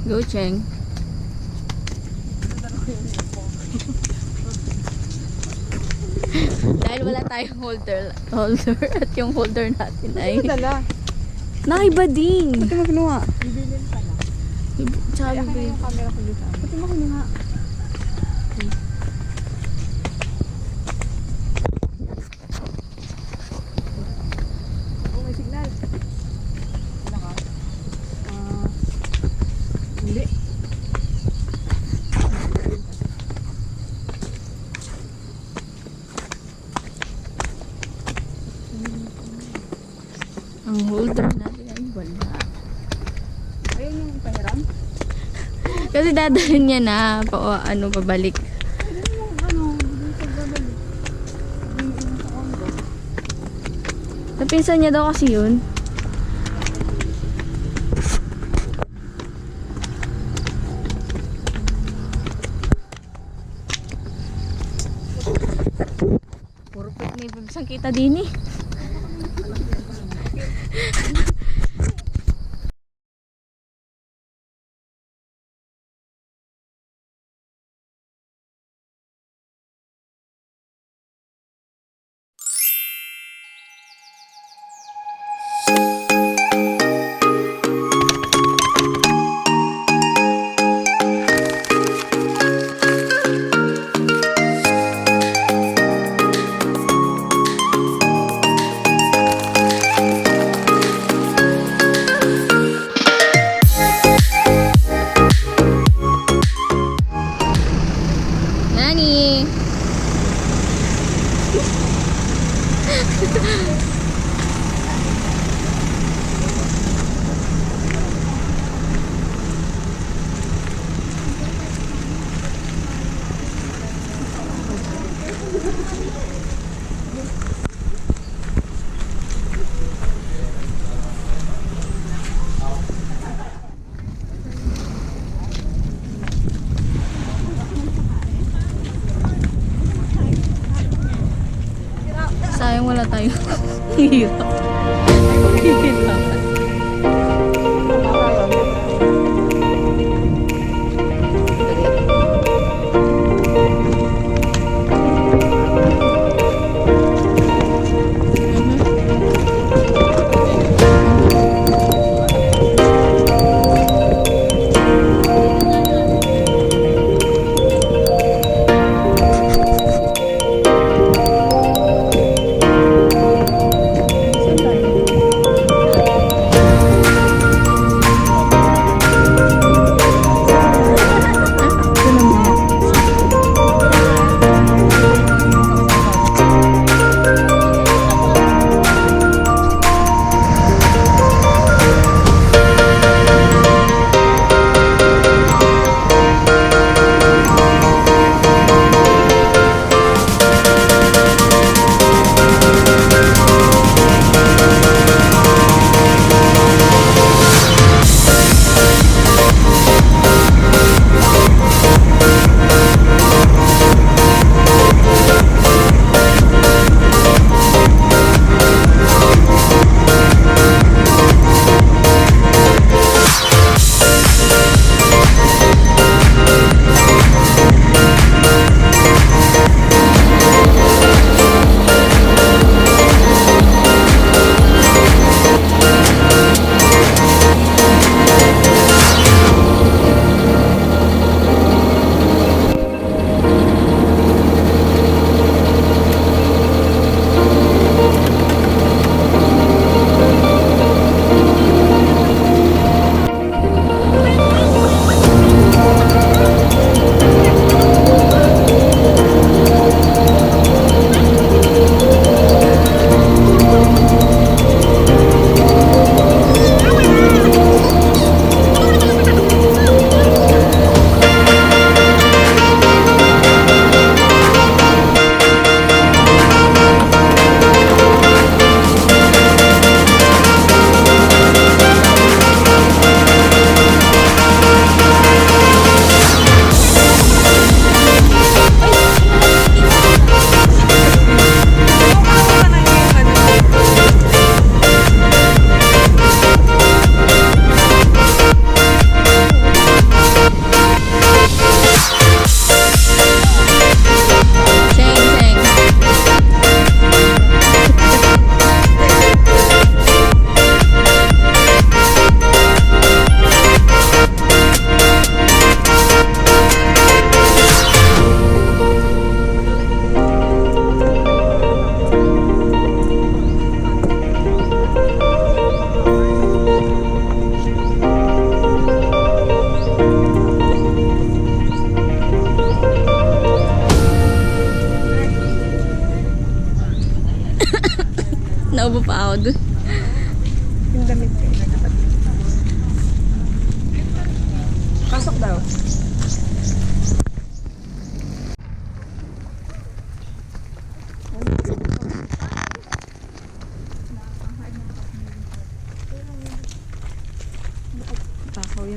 Go, Cheng. Dahil wala tayong holder at yung holder natin ay Dala. nakibading. Ba't mo kinuha? Bibilin pala. Sabi ko Yung camera ko dito. Ba't mo kinuha? Oh, may signal. Ano ka? Hindi. ang holder natin ay wala. Ayun yung pahiram. Kasi dadalhin niya na pabalik. Ayun yung dito babalik. Yung sa condo. Napinsan niya daw kasi yun. Puro pet may babisang kita din eh. Nani? Sayang wala tayong hirap. Hirap.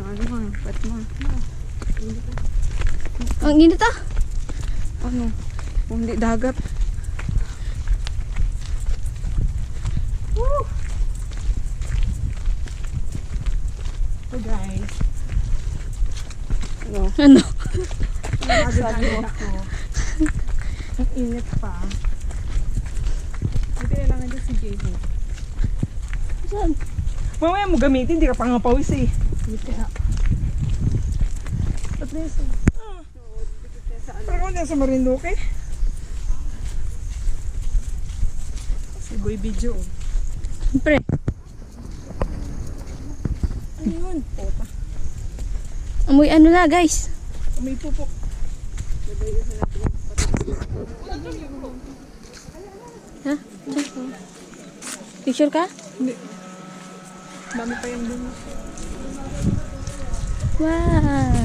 yung ano ma, pat ma. Ang init ah. Ano? Kung di dagat. Woo! So guys. Ano? Ano? Sabi ako. Ang init pa. Buti na lang dyan si J-Ho. Saan? Mamaya mo gamitin, hindi ka pangapawis eh. Buti na. At least, parang ako dyan sa Marinduque. Si Boy Video. Siyempre. Ano yun? Pota. Amoy ano na guys. May pupok. Ha? Picture ka? Hindi. Dami pa yung dun. Wow.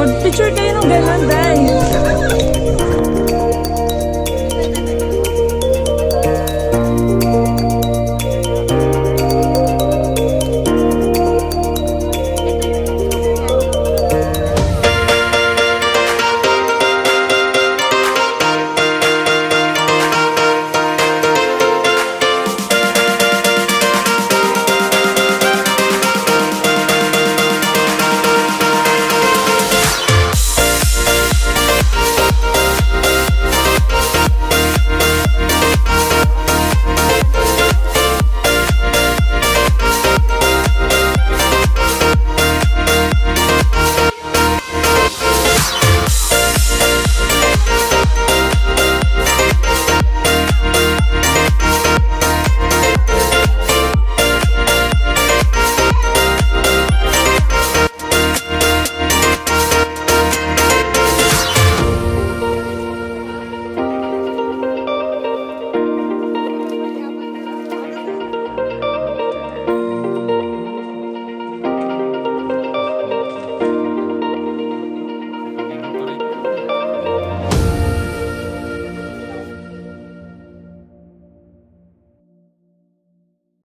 Mag-picture kayo ng gano'n, Day.